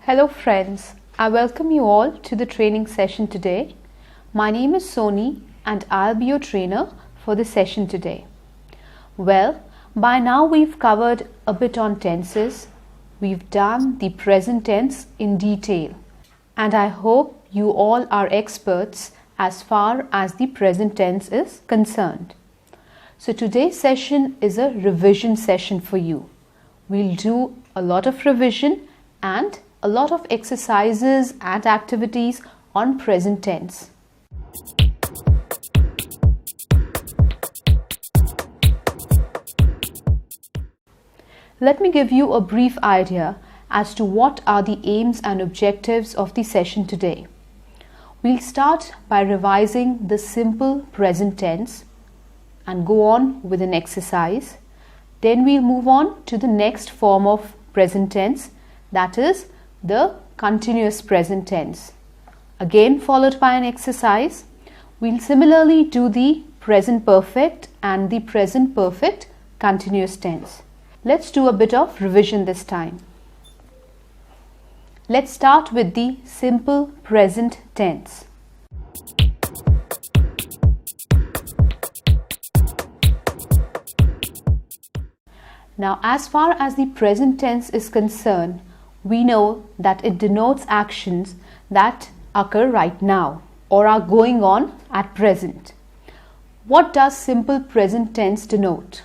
Hello friends, I welcome you all to the training session today. My name is Soni and I'll be your trainer for the session today. Well, by now we've covered a bit on tenses. We've done the present tense in detail and I hope you all are experts as far as the present tense is concerned. So today's session is a revision session for you. We'll do a lot of revision and a lot of exercises and activities on present tense. Let me give you a brief idea as to what are the aims and objectives of the session today. We'll start by revising the simple present tense and go on with an exercise. Then we'll move on to the next form of present tense, that is the continuous present tense. Again followed by an exercise. We'll similarly do the present perfect and the present perfect continuous tense. Let's do a bit of revision this time. Let's start with the simple present tense. Now, as far as the present tense is concerned, we know that it denotes actions that occur right now or are going on at present. What does simple present tense denote?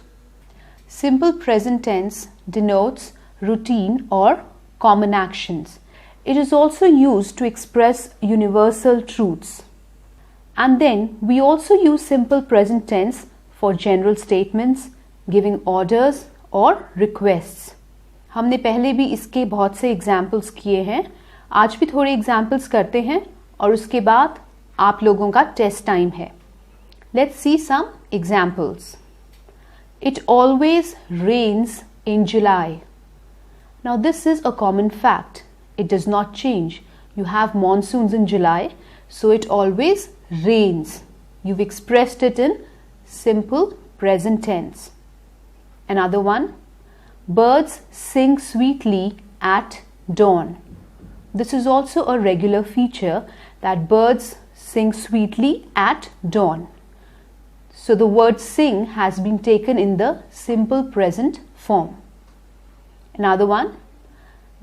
Simple present tense denotes routine or common actions. It is also used to express universal truths. And then we also use simple present tense for general statements, giving orders और requests. हमने पहले भी इसके बहुत से examples किए हैं. आज भी थोड़े एग्जाम्पल्स करते हैं और उसके बाद आप लोगों का टेस्ट टाइम है. Let's see some examples. It always rains in July. Now this is a common fact. It does not change. You have monsoons in July, so it always rains. You've expressed it in simple present tense. Another one, birds sing sweetly at dawn. This is also a regular feature that birds sing sweetly at dawn. So the word sing has been taken in the simple present form. Another one,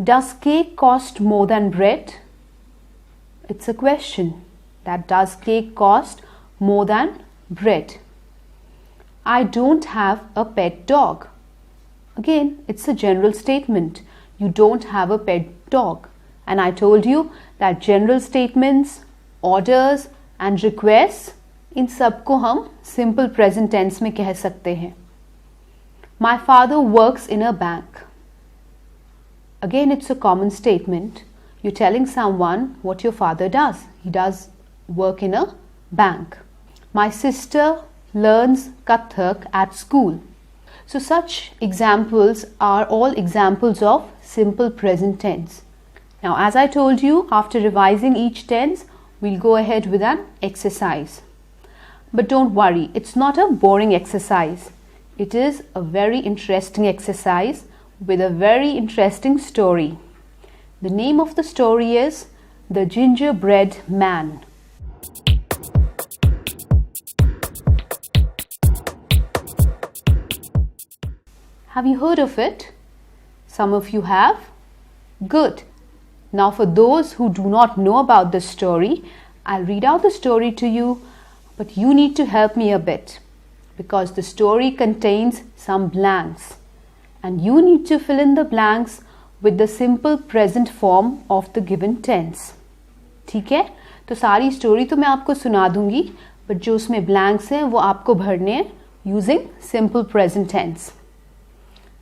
does cake cost more than bread? It's a question that does cake cost more than bread? I don't have a pet dog. Again, it's a general statement. You don't have a pet dog. And I told you that general statements, orders and requests, इन सबको हम simple present tense में कह सकते हैं. My father works in a bank. Again, it's a common statement. You're telling someone what your father does. He does work in a bank. My sister learns Kathak at school. So such examples are all examples of simple present tense. Now, as I told you, after revising each tense, we'll go ahead with an exercise. But don't worry, it's not a boring exercise. It is a very interesting exercise with a very interesting story. The name of the story is The Gingerbread Man. Have you heard of it? Some of you have? Good. Now for those who do not know about this story, I'll read out the story to you, but you need to help me a bit because the story contains some blanks and you need to fill in the blanks with the simple present form of the given tense. ठीक है? तो सारी story तो मैं आपको सुना दूंगी, but जो उसमें blanks हैं वो आपको भरने हैं using simple present tense.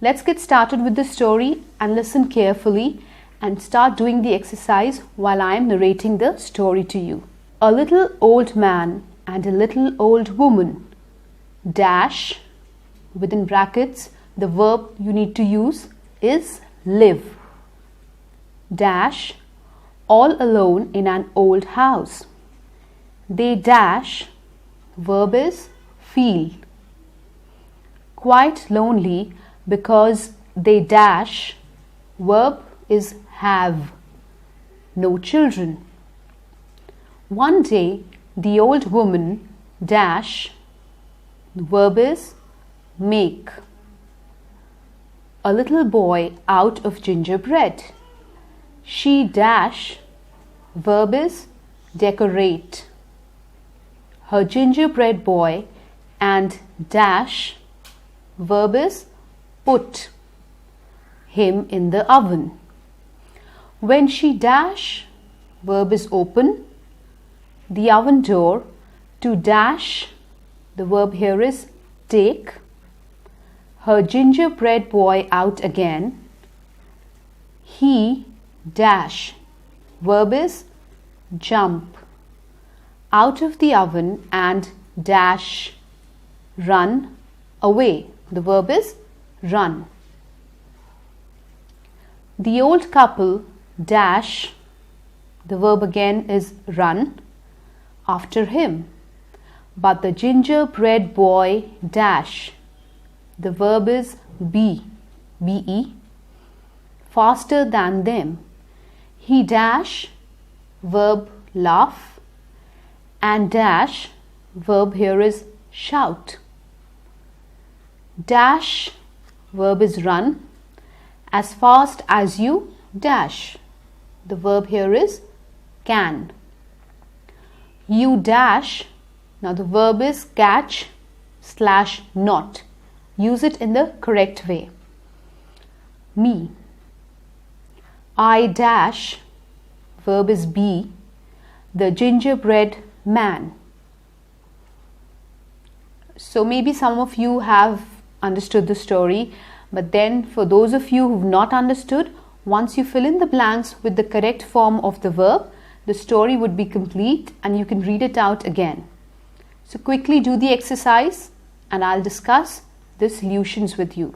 Let's get started with the story and listen carefully and start doing the exercise while I am narrating the story to you. A little old man and a little old woman dash, within brackets, the verb you need to use is live. Dash, all alone in an old house. They dash, verb is feel. Quite lonely because they dash, verb is have. no children. One day, the old woman dash, the verb is make, a little boy out of gingerbread. She dash, verb is decorate, her gingerbread boy, and dash, verb is put him in the oven. When she dash, verb is open the oven door. To dash, the verb here is take, her gingerbread boy out again. He dash, verb is jump, out of the oven and dash, run away. The verb is run. The old couple dash, the verb again is run, after him. But the gingerbread boy dash, the verb is be, faster than them. He dash, verb laugh, and dash, verb here is shout. Dash, verb is run, as fast as you dash. The verb here is can. You dash, now the verb is catch / not. Use it in the correct way. Me. I dash, verb is be, the gingerbread man. So maybe some of you have understood the story, but then for those of you who've not understood, once you fill in the blanks with the correct form of the verb, the story would be complete and you can read it out again. So quickly do the exercise and I'll discuss the solutions with you.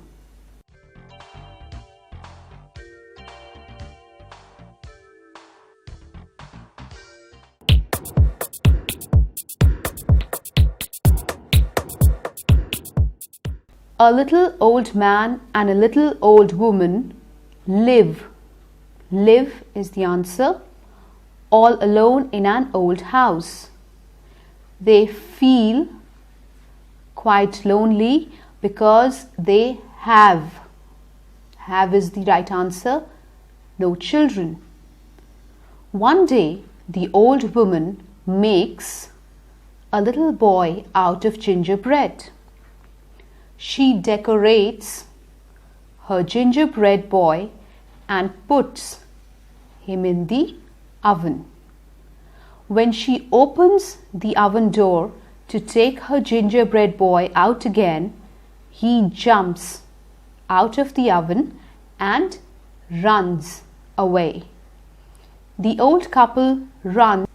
A little old man and a little old woman live. Live is the answer. All alone in an old house. They feel quite lonely because they have is the right answer, no children. One day, the old woman makes a little boy out of gingerbread. She decorates her gingerbread boy and puts him in the oven. When she opens the oven door to take her gingerbread boy out again, he jumps out of the oven and runs away. The old couple runs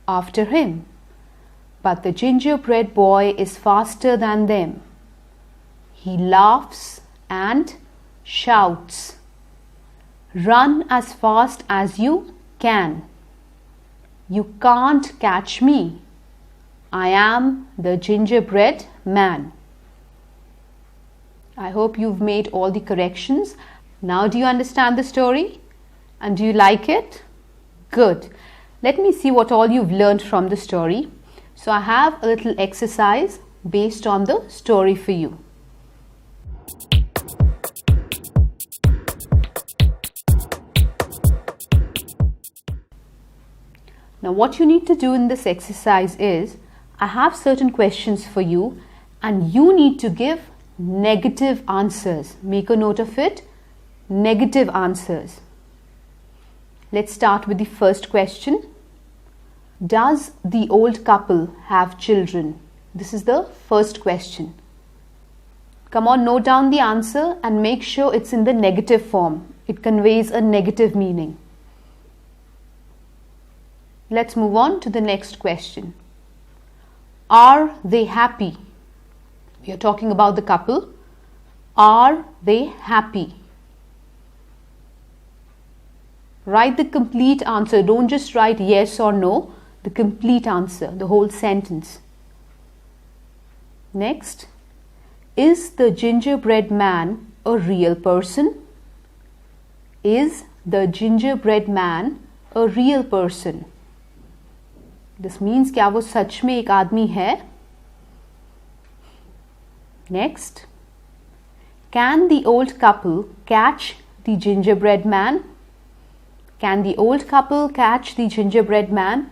after him, but the gingerbread boy is faster than them. He laughs and shouts, "Run as fast as you can. You can't catch me. I am the gingerbread man." I hope you've made all the corrections. Now do you understand the story? And do you like it? Good. Let me see what all you've learned from the story. So I have a little exercise based on the story for you. Now what you need to do in this exercise is, I have certain questions for you and you need to give negative answers. Make a note of it, negative answers. Let's start with the first question. Does the old couple have children? This is the first question. Come on, note down the answer and make sure it's in the negative form. It conveys a negative meaning. Let's move on to the next question. Are they happy? We are talking about the couple. Are they happy? Write the complete answer. Don't just write yes or no. The complete answer, the whole sentence. Next, is the gingerbread man a real person? Is the gingerbread man a real person. This means क्या वो सच में एक आदमी है? Next, can the old couple catch the gingerbread man? Can the old couple catch the gingerbread man?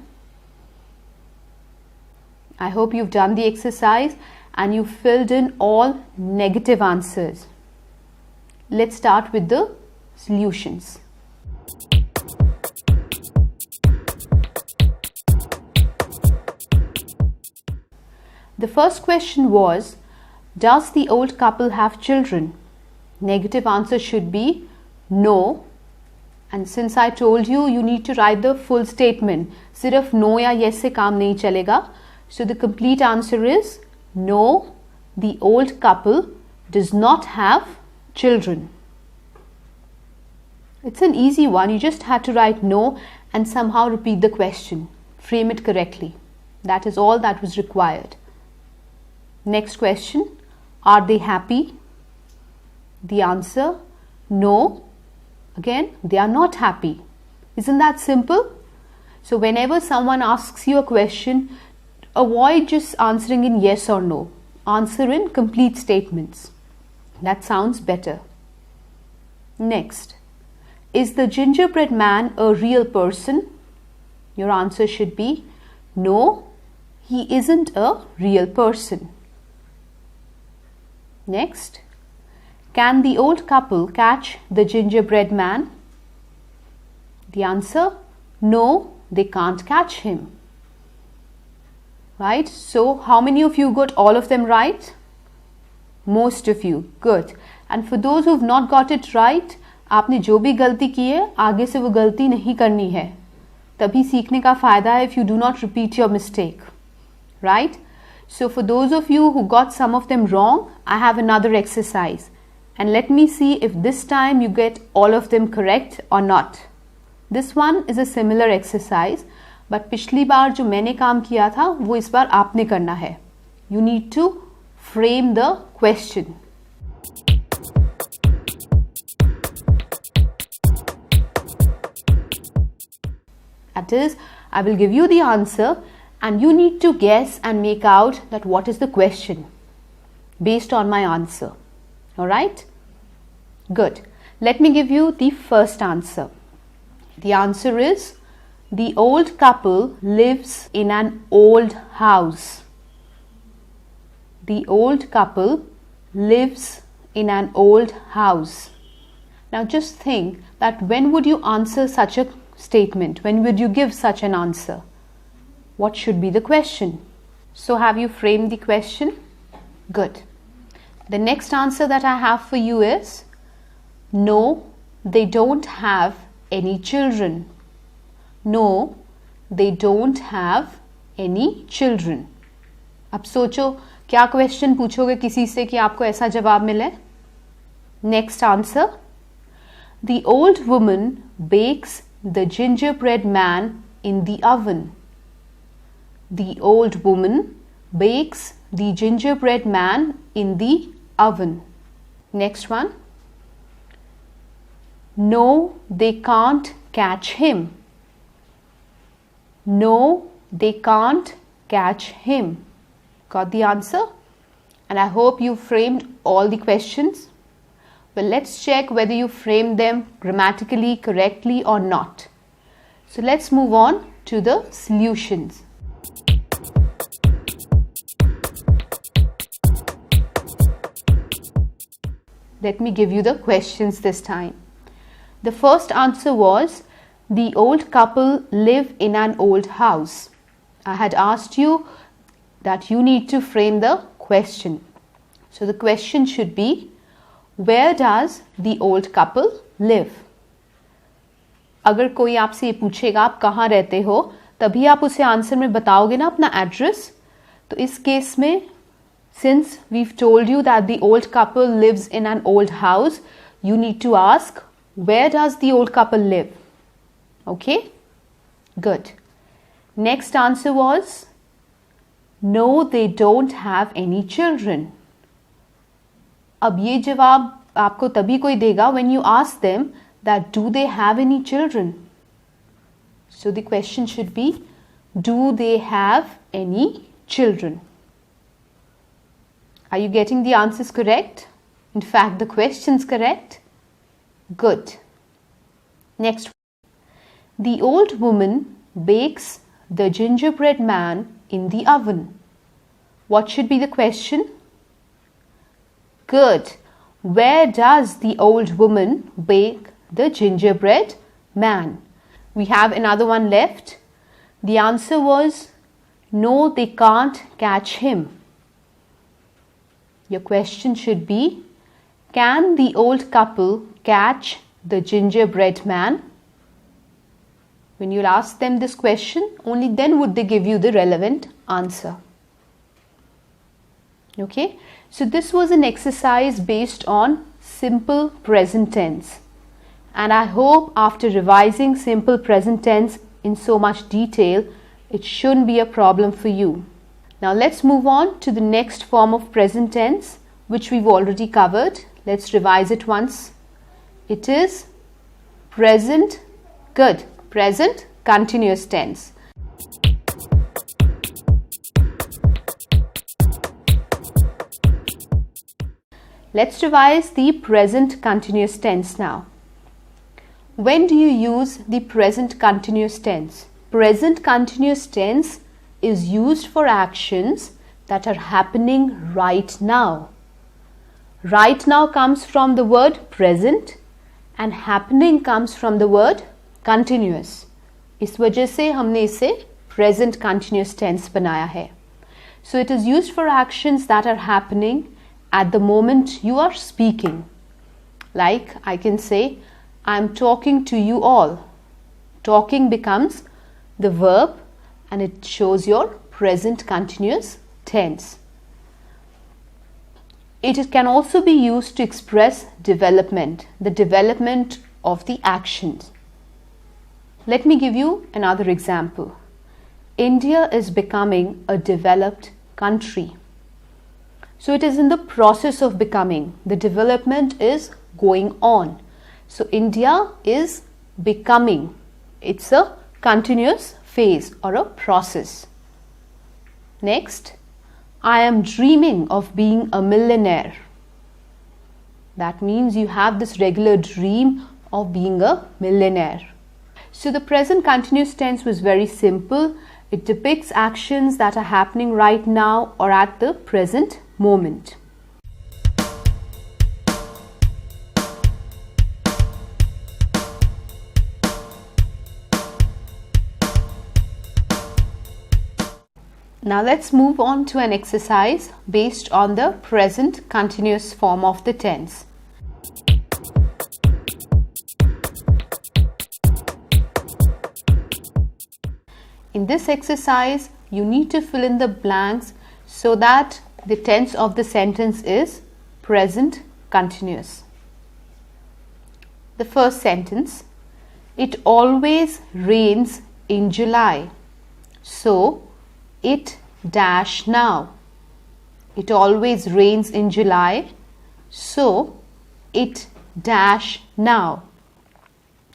I hope you've done the exercise and you filled in all negative answers. Let's start with the solutions. The first question was, does the old couple have children? Negative answer should be no. And since I told you, you need to write the full statement. सिर्फ no या yes से काम नहीं चलेगा. So the complete answer is no, the old couple does not have children. It's an easy one. You just had to write no and somehow repeat the question. Frame it correctly. That is all that was required. Next question. Are they happy? The answer, no. Again, they are not happy. Isn't that simple? So whenever someone asks you a question, avoid just answering in yes or no. Answer in complete statements. That sounds better. Next, is the gingerbread man a real person? Your answer should be no, he isn't a real person. Next, can the old couple catch the gingerbread man? The answer, no, they can't catch him. Right? So, how many of you got all of them right? Most of you. Good. And for those who've not got it right, आपने जो भी गलती की है, आगे से वो गलती नहीं करनी है. तभी सीखने का फायदा है if you do not repeat your mistake. Right? So, for those of you who got some of them wrong, I have another exercise. And let me see if this time you get all of them correct or not. This one is a similar exercise, but पिछली बार जो मैंने काम किया था, वो इस बार आपने करना है. You need to frame the question. That is, I will give you the answer and you need to guess and make out that what is the question based on my answer. Alright? Good. Let me give you the first answer. The answer is, the old couple lives in an old house. The old couple lives in an old house. Now just think that when would you answer such a statement? When would you give such an answer? What should be the question? So have you framed the question? Good. The next answer that I have for you is, no, they don't have any children. No, they don't have any children. अब सोचो क्या question पूछोगे किसी से कि आपको ऐसा जवाब मिले? Next answer. The old woman bakes the gingerbread man in the oven. The old woman bakes the gingerbread man in the oven. Next one. No, they can't catch him. No, they can't catch him. Got the answer? And I hope you framed all the questions. Well, let's check whether you framed them grammatically correctly or not. So let's move on to the solutions. Let me give you the questions this time. The first answer was, the old couple live in an old house. I had asked you that you need to frame the question. So the question should be, where does the old couple live? अगर कोई आपसे ये पूछेगा आप कहाँ रहते हो, तभी आप उसे आंसर में बताओगे ना अपना एड्रेस. तो इस केस में, since we've told you that the old couple lives in an old house, you need to ask, where does the old couple live? Okay? Good. Next answer was, no, they don't have any children. अब ये जवाब आपको तभी कोई देगा when you ask them that do they have any children? So the question should be, do they have any children? Are you getting the answers correct? In fact, the question's correct. Good. Next. The old woman bakes the gingerbread man in the oven. What should be the question? Good. Where does the old woman bake the gingerbread man? We have another one left. The answer was, no, they can't catch him. Your question should be, can the old couple catch the gingerbread man? When you'll ask them this question, only then would they give you the relevant answer. Okay, so this was an exercise based on simple present tense. And I hope after revising simple present tense in so much detail, it shouldn't be a problem for you. Now let's move on to the next form of present tense, which we've already covered. Let's revise it once. It is present, good, present continuous tense. Let's revise the present continuous tense now. When do you use the present continuous tense? Present continuous tense is used for actions that are happening right now. Right now comes from the word present and happening comes from the word continuous. इस वजह से हमने इसे present continuous tense बनाया है. So it is used for actions that are happening at the moment you are speaking. Like I can say, I'm talking to you all. Talking becomes the verb and it shows your present continuous tense. It can also be used to express development, the development of the actions. Let me give you another example. India is becoming a developed country. So it is in the process of becoming. The development is going on. So India is becoming. It's a continuous phase or a process. Next, I am dreaming of being a millionaire. That means you have this regular dream of being a millionaire. So the present continuous tense was very simple. It depicts actions that are happening right now or at the present moment. Now let's move on to an exercise based on the present continuous form of the tense. In this exercise, you need to fill in the blanks so that the tense of the sentence is present continuous. The first sentence, it always rains in July, so it dash now. It always rains in July, so it dash now.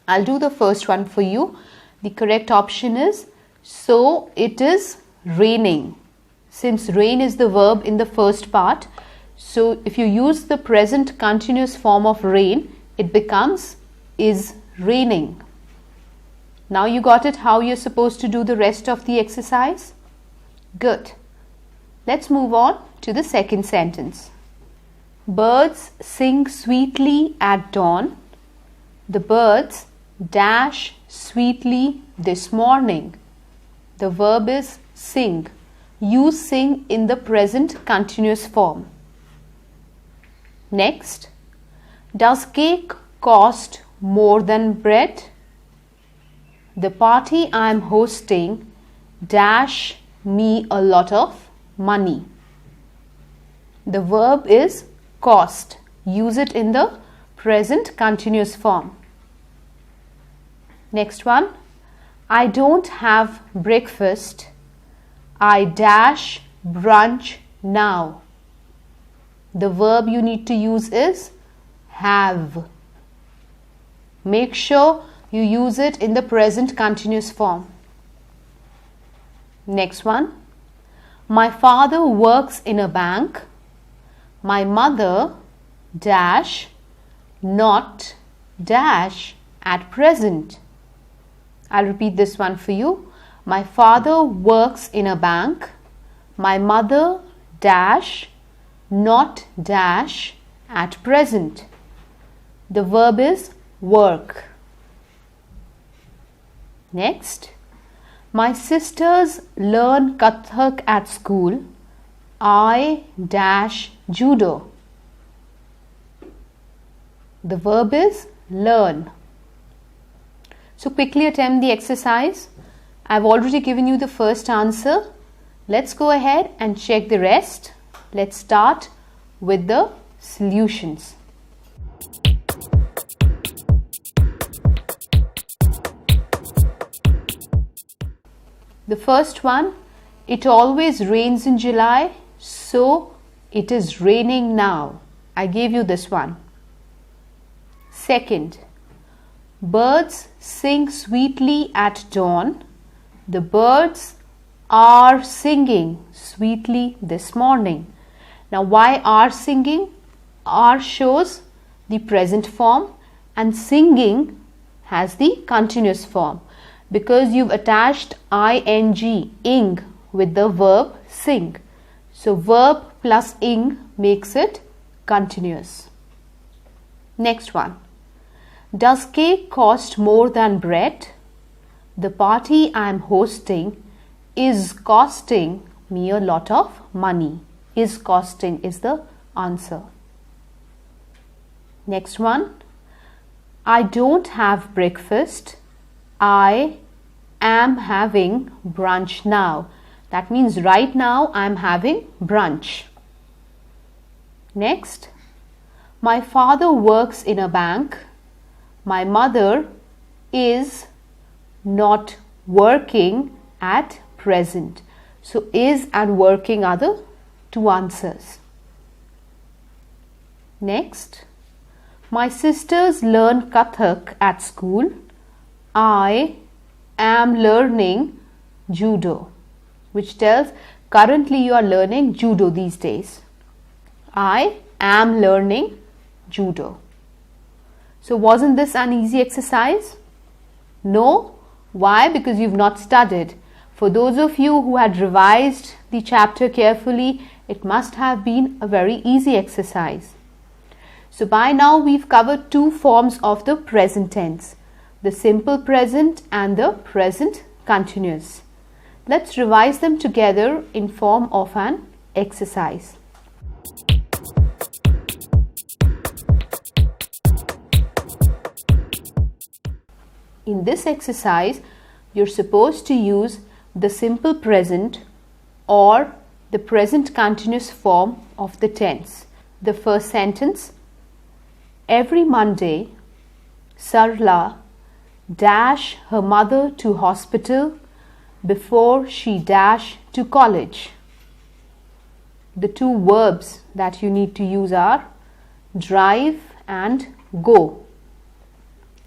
I'll do the first one for you. The correct option is, so it is raining. Since rain is the verb in the first part, so if you use the present continuous form of rain, it becomes is raining. Now you got it how you're supposed to do the rest of the exercise? Good. Let's move on to the second sentence. Birds sing sweetly at dawn. The birds dash sweetly this morning. The verb is sing. You sing in the present continuous form. Next, does cake cost more than bread? The party I am hosting dash me a lot of money. The verb is cost. Use it in the present continuous form. Next one, I don't have breakfast. I dash brunch now. The verb you need to use is have. Make sure you use it in the present continuous form. Next one. My father works in a bank. My mother dash not dash at present. I'll repeat this one for you. My father works in a bank. My mother dash not dash at present. The verb is work. Next. My sisters learn Kathak at school. I dash judo. The verb is learn. So quickly attempt the exercise. I've already given you the first answer. Let's go ahead and check the rest. Let's start with the solutions. The first one, it always rains in July, so it is raining now. I gave you this one. Second, birds sing sweetly at dawn. The birds are singing sweetly this morning. Now, why are singing? Are shows the present form and singing has the continuous form, because you've attached ing with the verb sing. So verb plus ing makes it continuous. Next one. Does cake cost more than bread? The party I am hosting is costing me a lot of money. Is costing is the answer. Next one. I don't have breakfast. I am having brunch now. That means right now I am having brunch. Next. My father works in a bank. My mother is not working at present. So is and working are the two answers. Next. My sisters learn Kathak at school. I am learning judo, which tells currently you are learning judo these days. I am learning judo. So wasn't this an easy exercise? No. Why? Because you've not studied. For those of you who had revised the chapter carefully, it must have been a very easy exercise. So by now we've covered two forms of the present tense, the simple present and the present continuous. Let's revise them together in form of an exercise. In this exercise, you're supposed to use the simple present or the present continuous form of the tense. The first sentence, every Monday, Sarla dash her mother to hospital before she dash to college. The two verbs that you need to use are drive and go.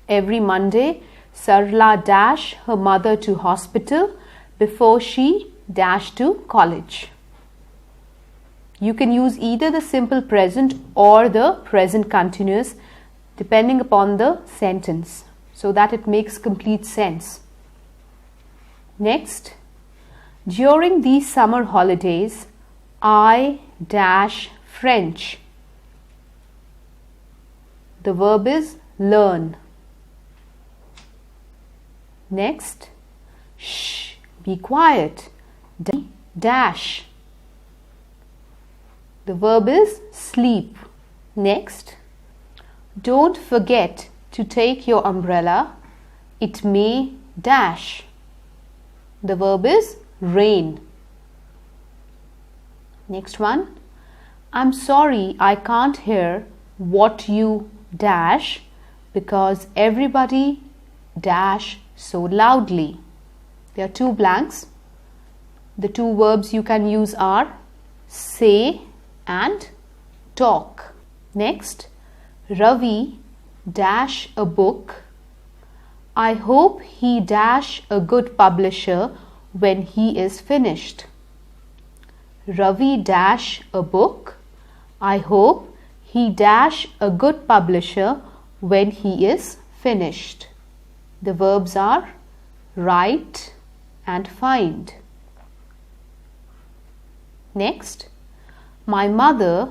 Every Monday, Sarla dash her mother to hospital before she dash to college. You can use either the simple present or the present continuous depending upon the sentence so that it makes complete sense. Next, during these summer holidays, I dash French. The verb is learn. Next, shh, be quiet. Dash. The verb is sleep. Next, don't forget to take your umbrella. It may dash. The verb is rain. Next one, I'm sorry I can't hear what you dash because everybody dash so loudly. There are two blanks. The two verbs you can use are say and talk. Next, Ravi dash a book. I hope he dash a good publisher when he is finished. Ravi dash a book. I hope he dash a good publisher when he is finished. The verbs are write and find. Next, my mother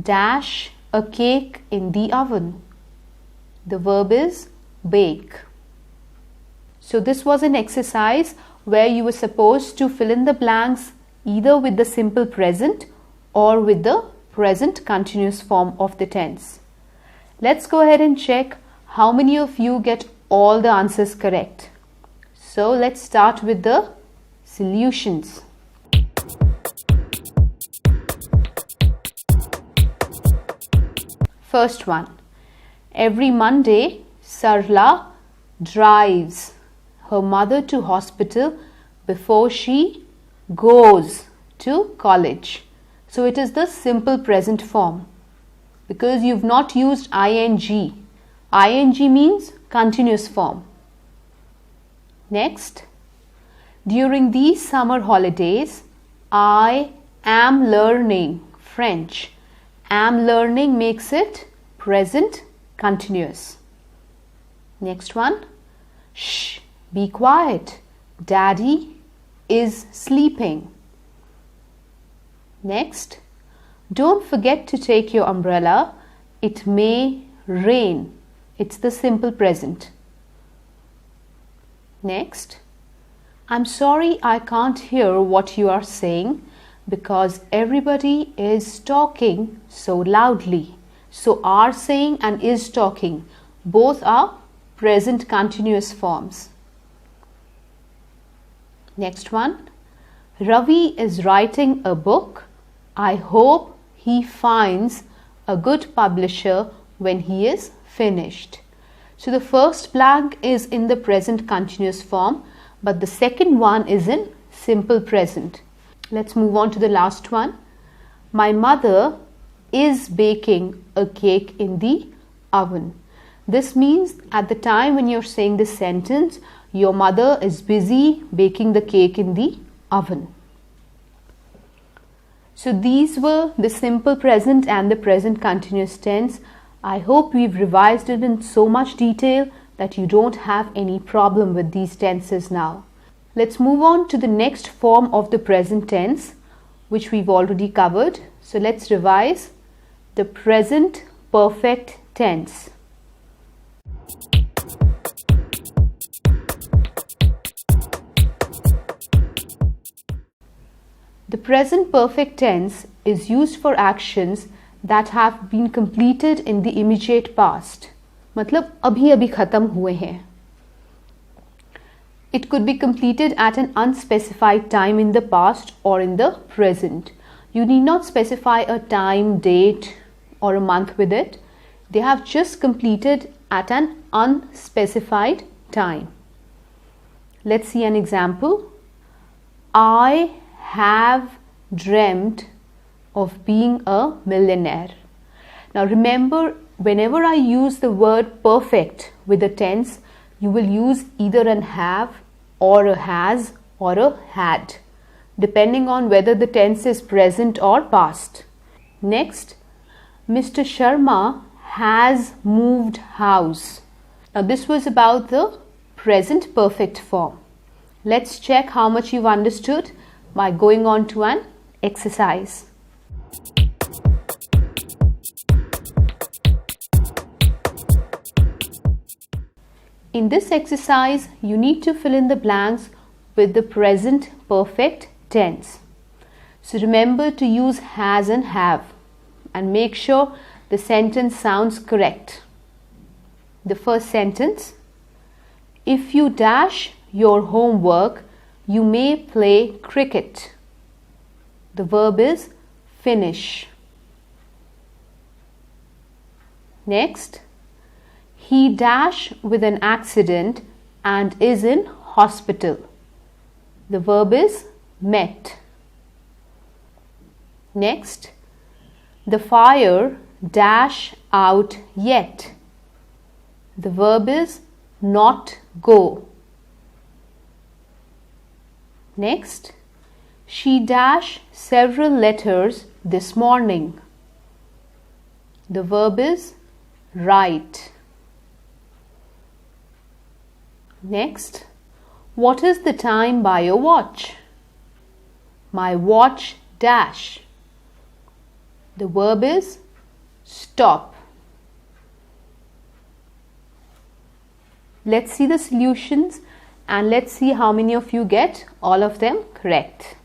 dash a cake in the oven. The verb is bake. So this was an exercise where you were supposed to fill in the blanks either with the simple present or with the present continuous form of the tense. Let's go ahead and check how many of you get all the answers correct. So let's start with the solutions. First one. Every Monday, Sarla drives her mother to hospital before she goes to college. So it is the simple present form because you've not used ing. Ing means continuous form. Next, during these summer holidays, I am learning French. Am learning makes it present continuous. Next one. Shh, be quiet. Daddy is sleeping. Next. Don't forget to take your umbrella. It may rain. It's the simple present. Next. I'm sorry I can't hear what you are saying because everybody is talking so loudly. So are saying and is talking both are present continuous forms. Next one. Ravi is writing a book. I hope he finds a good publisher when he is finished. So the first blank is in the present continuous form, but the second one is in simple present. Let's move on to the last one. My mother is baking a cake in the oven. This means at the time when you're saying this sentence, your mother is busy baking the cake in the oven. So these were the simple present and the present continuous tense. I hope we've revised it in so much detail that you don't have any problem with these tenses now. Let's move on to the next form of the present tense, which we've already covered. So let's revise the present perfect tense. The present perfect tense is used for actions that have been completed in the immediate past. मतलब अभी अभी खत्म हुए हैं. It could be completed at an unspecified time in the past or in the present. You need not specify a time, date or a month with it. They have just completed at an unspecified time. Let's see an example. I have dreamt of being a millionaire. Now remember, whenever I use the word perfect with a tense, you will use either an have or a has or a had, depending on whether the tense is present or past. Next, Mr. Sharma has moved house. Now this was about the present perfect form. Let's check how much you've understood by going on to an exercise. In this exercise, you need to fill in the blanks with the present perfect tense. So remember to use has and have and make sure the sentence sounds correct. The first sentence, if you dash your homework, you may play cricket. The verb is finish. Next, he dash with an accident and is in hospital. The verb is met. Next, the fire dash out yet. The verb is not go. Next, she dash several letters this morning. The verb is write. Next, what is the time by your watch? My watch dash. The verb is stop. Let's see the solutions and let's see how many of you get all of them correct.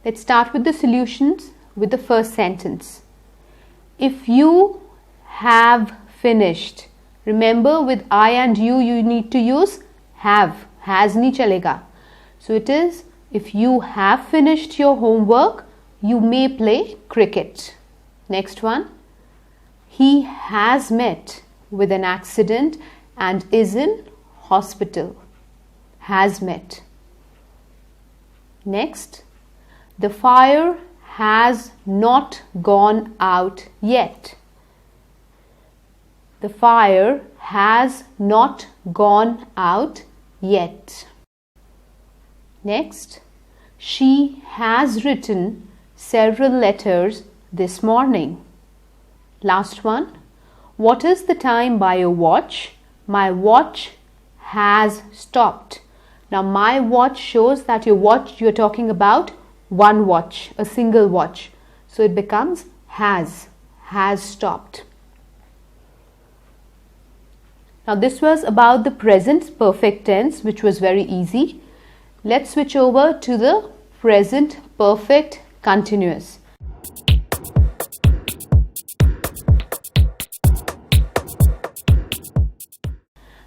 Let's start with the solutions with the first sentence. If you have finished, remember with I and you need to use have. Has nahi chalega. So it is, if you have finished your homework, you may play cricket. Next one. He has met with an accident and is in hospital. Has met. Next. The fire has not gone out yet. The fire has not gone out yet. Next, she has written several letters this morning. Last one, what is the time by your watch? My watch has stopped. Now, my watch shows that your watch, you're talking about one watch, a single watch. So it becomes has stopped. Now this was about the present perfect tense, which was very easy. Let's switch over to the present perfect continuous.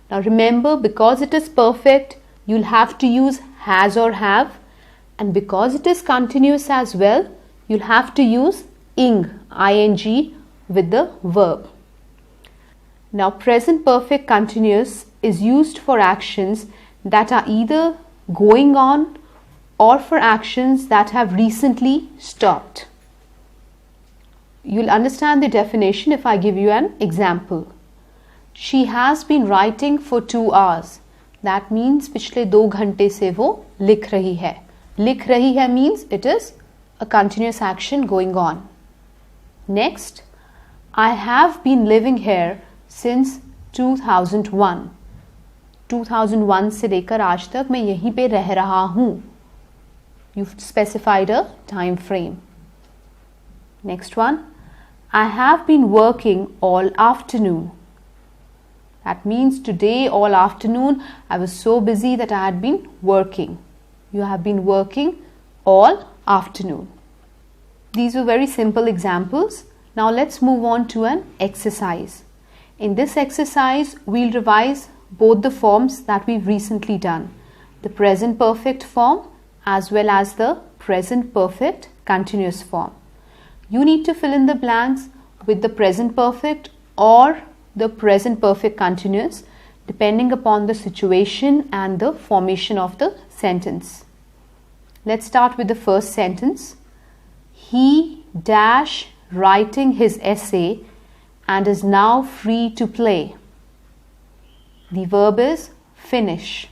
Now remember, because it is perfect, you'll have to use has or have. And because it is continuous as well, you'll have to use ing with the verb. Now, present perfect continuous is used for actions that are either going on or for actions that have recently stopped. You'll understand the definition if I give you an example. She has been writing for 2 hours. That means पिछले 2 घंटे से वो लिख रही है. लिख रही है means it is a continuous action going on. Next, I have been living here since 2001. 2001 से लेकर आज तक मैं यहीं पे रह रहा हूँ. You've specified a time frame. Next one, I have been working all afternoon. That means today all afternoon I was so busy that I had been working. You have been working all afternoon. These were very simple examples. Now let's move on to an exercise. In this exercise, we'll revise both the forms that we've recently done. The present perfect form as well as the present perfect continuous form. You need to fill in the blanks with the present perfect or the present perfect continuous depending upon the situation and the formation of the sentence. Let's start with the first sentence. He dash writing his essay and is now free to play. The verb is finish.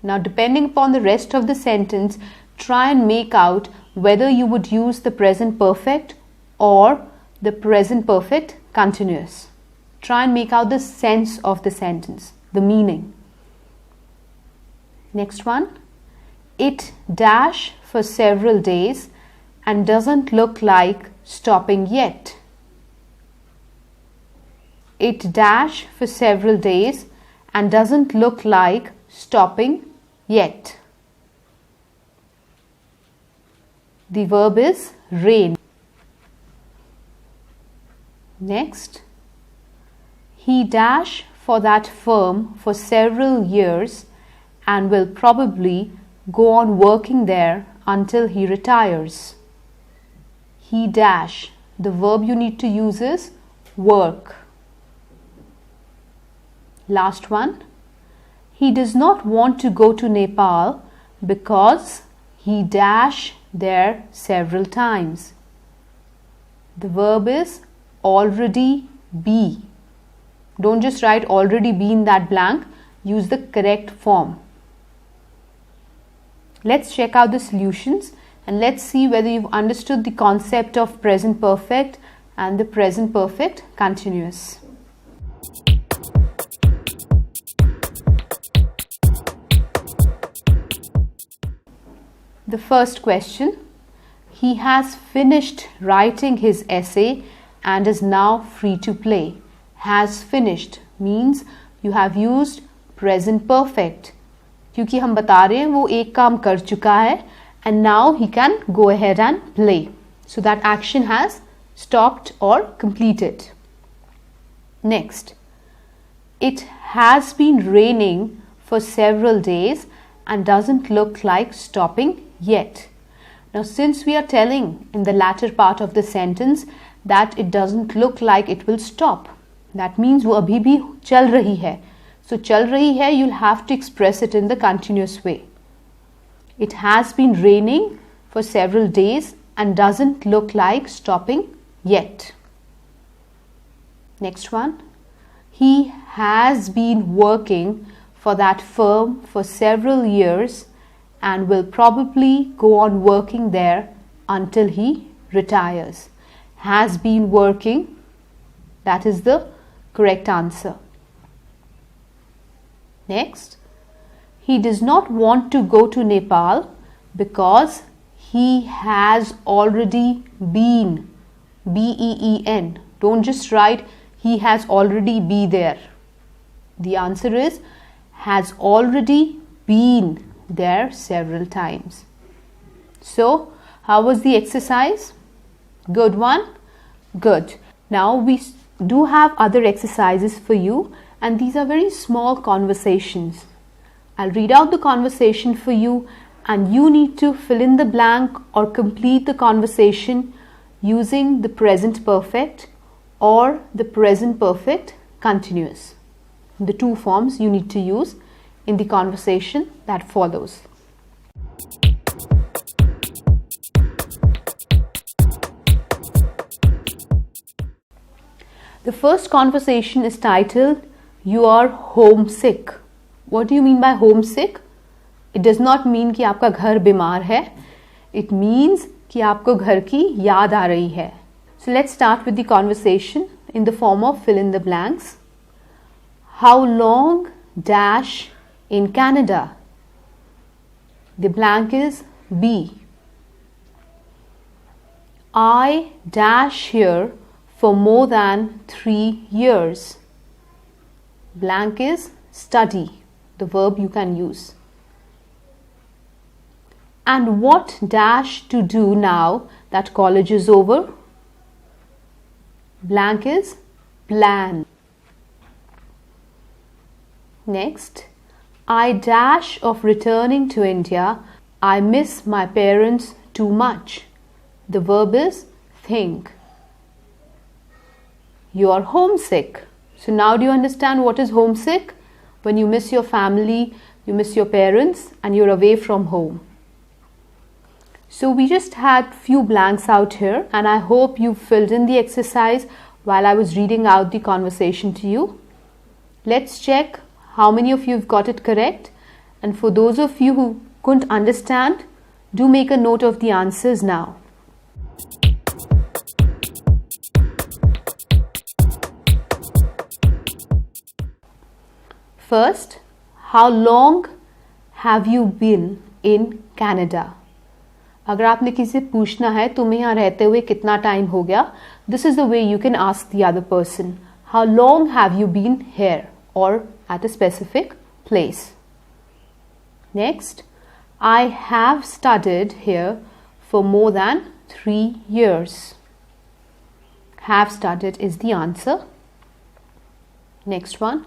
Now, depending upon the rest of the sentence, try and make out whether you would use the present perfect or the present perfect continuous. Try and make out the sense of the sentence, the meaning. Next one. It dash for several days and doesn't look like stopping yet. It dash for several days and doesn't look like stopping yet. The verb is rain. Next, he dash for that firm for several years and will probably go on working there until he retires. He dash. The verb you need to use is work. Last one. He does not want to go to Nepal because he dash there several times. The verb is already be. Don't just write already be in that blank. Use the correct form. Let's check out the solutions and let's see whether you've understood the concept of present perfect and the present perfect continuous. The first question, he has finished writing his essay and is now free to play. Has finished means you have used present perfect. क्योंकि हम बता रहे हैं वो एक काम कर चुका है and now he can go ahead and play. So that action has stopped or completed. Next, it has been raining for several days and doesn't look like stopping yet. Now since we are telling in the latter part of the sentence that it doesn't look like it will stop, that means वो अभी भी चल रही है. So चल रही है, you'll have to express it in the continuous way. It has been raining for several days and doesn't look like stopping yet. Next one. He has been working for that firm for several years and will probably go on working there until he retires. Has been working, that is the correct answer. Next, he does not want to go to Nepal because he has already been. B-E-E-N. Don't just write he has already be there. The answer is has already been there several times. So, how was the exercise? Good one? Good. Now we do have other exercises for you, and these are very small conversations. I'll read out the conversation for you and you need to fill in the blank or complete the conversation using the present perfect or the present perfect continuous. The two forms you need to use in the conversation that follows. The first conversation is titled, "You are homesick." What do you mean by homesick? It does not mean कि आपका घर बीमार है. It means कि आपको घर की याद आ रही है. So let's start with the conversation in the form of fill in the blanks. How long dash in Canada? The blank is B. I dash here for more than 3 years. Blank is study, the verb you can use. And what dash to do now that college is over? Blank is plan. Next, I dash of returning to India. I miss my parents too much. The verb is think. You are homesick. So now do you understand what is homesick? When you miss your family, you miss your parents and you're away from home. So we just had few blanks out here and I hope you filled in the exercise while I was reading out the conversation to you. Let's check how many of you have got it correct, and for those of you who couldn't understand, do make a note of the answers now. First, how long have you been in Canada? अगर आपने किसी से पूछना है तुम्हें यहाँ रहते हुए कितना टाइम हो गया, this is the way you can ask the other person. How long have you been here or at a specific place? Next, I have studied here for more than 3 years. Have studied is the answer. Next one.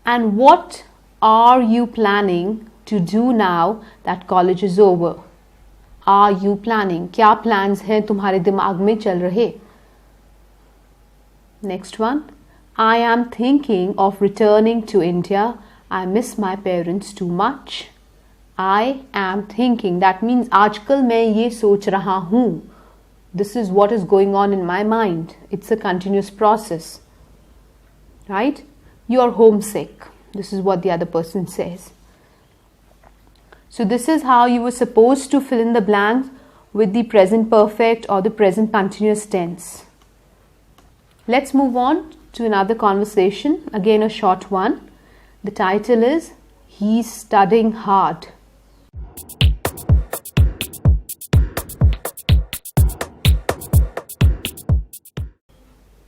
And what are you planning to do now that college is over? Are you planning? क्या plans हैं तुम्हारे दिमाग में चल रहे? Next one. I am thinking of returning to India. I miss my parents too much. I am thinking. That means आजकल मैं ये सोच रहा हूँ. This is what is going on in my mind. It's a continuous process. Right? You are homesick. This is what the other person says. So this is how you were supposed to fill in the blanks with the present perfect or the present continuous tense. Let's move on to another conversation. Again, a short one. The title is He's Studying Hard.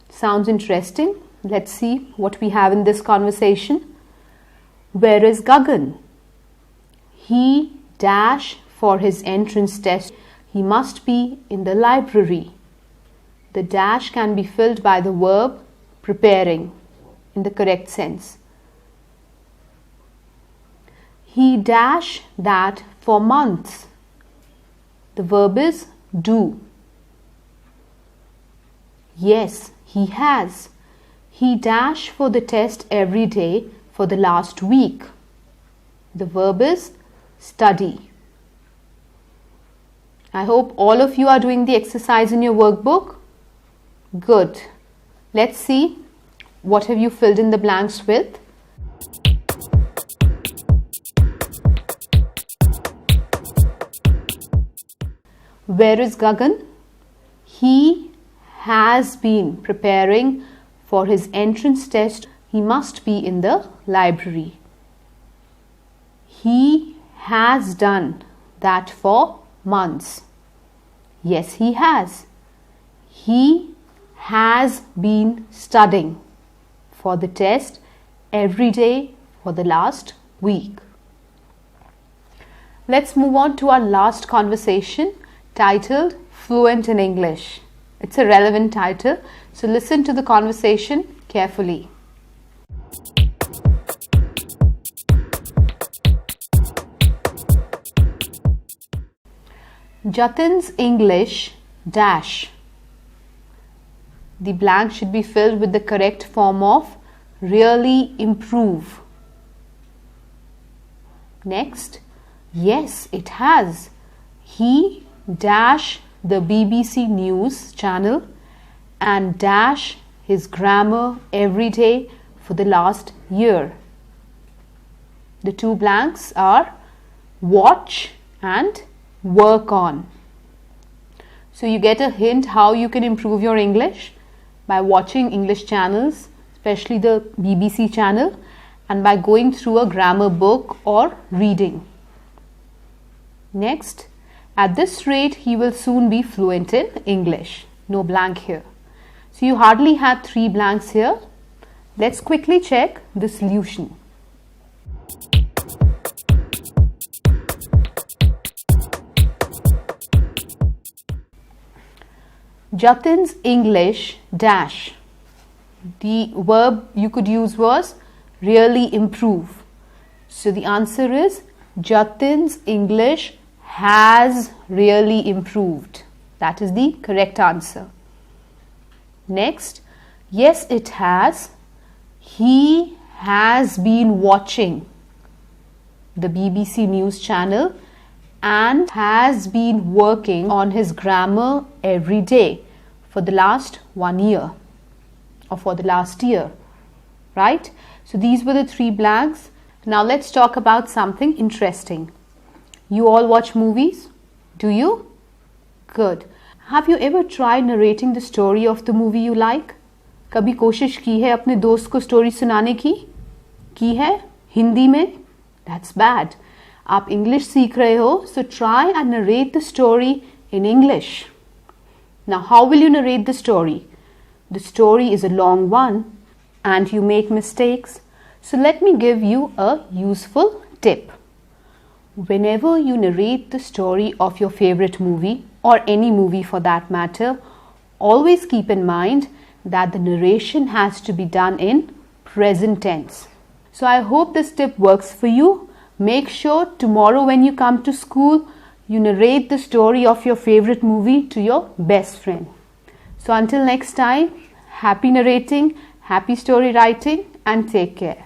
Sounds interesting. Let's see what we have in this conversation. Where is Gagan? He dash for his entrance test. He must be in the library. The dash can be filled by the verb preparing in the correct sense. He dash that for months. The verb is do. Yes, he has. He dash for the test every day for the last week. The verb is study. I hope all of you are doing the exercise in your workbook. Good. Let's see what have you filled in the blanks with. Where is Gagan? He has been preparing for his entrance test. He must be in the library. He has done that for months. Yes, he has. He has been studying for the test every day for the last week. Let's move on to our last conversation titled Fluent in English. It's a relevant title, so listen to the conversation carefully. Jatin's English dash. The blank should be filled with the correct form of really improve. Next, yes, it has. He dash the BBC News channel and dash his grammar every day for the last year. The two blanks are watch and work on. So you get a hint how you can improve your English by watching English channels, especially the BBC channel, and by going through a grammar book or reading. Next, at this rate, he will soon be fluent in English. No blank here. So you hardly had 3 blanks here. Let's quickly check the solution. Jatin's English dash. The verb you could use was really improve. So the answer is Jatin's English has really improved. That is the correct answer. Next, yes, it has. He has been watching the BBC News channel and has been working on his grammar every day for the last 1 year or for the last year, right? So these were the 3 blanks. Now let's talk about something interesting. You all watch movies? Do you? Good. Have you ever tried narrating the story of the movie you like? कभी कोशिश की है अपने दोस्त को story सुनाने की? की है? हिंदी में? That's bad. आप इंग्लिश सीख रहे हो, so try and narrate the story in English. Now, how will you narrate the story? The story is a long one and you make mistakes. So let me give you a useful tip. Whenever you narrate the story of your favorite movie or any movie for that matter, always keep in mind that the narration has to be done in present tense. So I hope this tip works for you. Make sure tomorrow when you come to school, you narrate the story of your favorite movie to your best friend. So until next time, happy narrating, happy story writing, and take care.